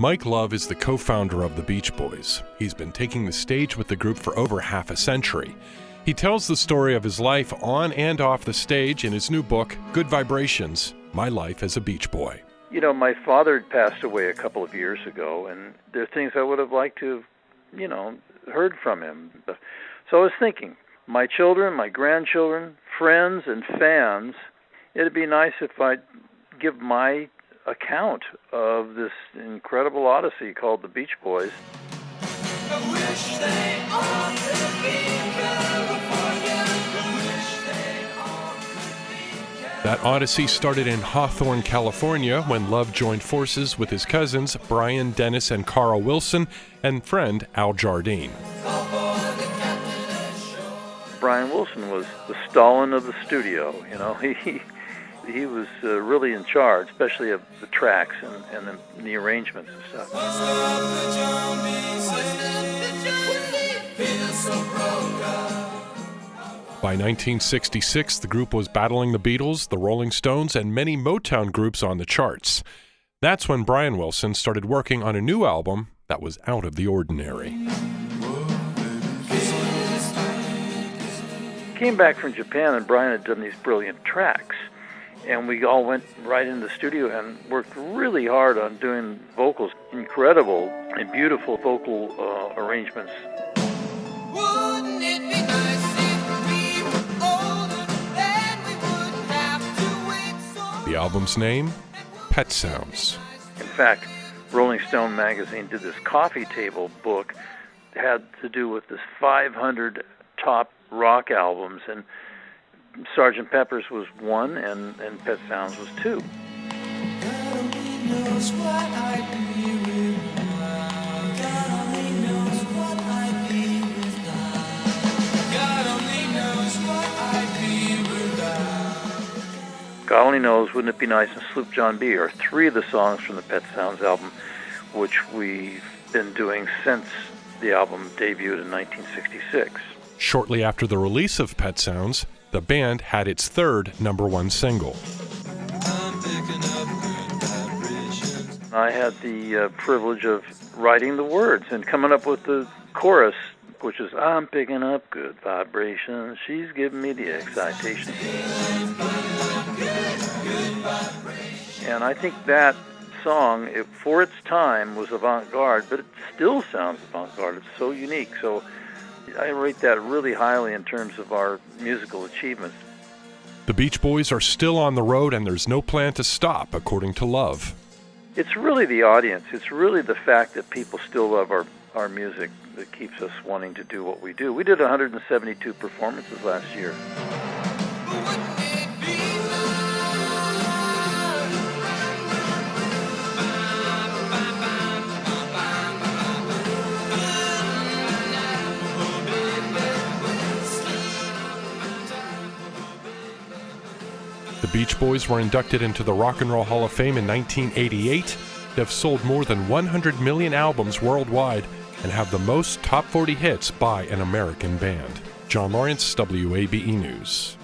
Mike Love is the co-founder of the Beach Boys. He's been taking the stage with the group for over half a century. He tells the story of his life on and off the stage in his new book, Good Vibrations, My Life as a Beach Boy. You know, my father had passed away a couple of years ago, and there are things I would have liked to have, heard from him. So I was thinking, my children, my grandchildren, friends, and fans, it'd be nice if I'd give my account of this incredible odyssey called the Beach Boys. I wish they all could be California. That odyssey started in Hawthorne, California, when Love joined forces with his cousins Brian, Dennis, and Carl Wilson, and friend Al Jardine. Brian Wilson was the Stalin of the studio. He was really in charge, especially of the tracks and the arrangements and stuff. By 1966, the group was battling the Beatles, the Rolling Stones, and many Motown groups on the charts. That's when Brian Wilson started working on a new album that was out of the ordinary. Came back from Japan, and Brian had done these brilliant tracks. And we all went right in the studio and worked really hard on doing vocals, incredible and beautiful vocal arrangements. Wouldn't it be nice if we were older, then we wouldn't have to wait so The album's name, Pet Sounds. In fact, Rolling Stone magazine did this coffee table book that had to do with this 500 top rock albums, and Sgt. Pepper's was one, and Pet Sounds was two. God only knows what I'd be without. God only knows what I'd be without. God only knows what I'd be without. God Only Knows, Wouldn't It Be Nice, and Sloop John B. are three of the songs from the Pet Sounds album, which we've been doing since the album debuted in 1966. Shortly after the release of Pet Sounds, the band had its third #1 single. I'm picking up good vibrations. I had the privilege of writing the words and coming up with the chorus, which is, I'm picking up good vibrations, she's giving me the excitation. And I think that song, for its time, was avant-garde, but it still sounds avant-garde. It's so unique. So I rate that really highly in terms of our musical achievements. The Beach Boys are still on the road, and there's no plan to stop, according to Love. It's really the audience. It's really the fact that people still love our music that keeps us wanting to do what we do. We did 172 performances last year. Wouldn't it be The Beach Boys were inducted into the Rock and Roll Hall of Fame in 1988. They've sold more than 100 million albums worldwide and have the most top 40 hits by an American band. John Lorinc, WABE News.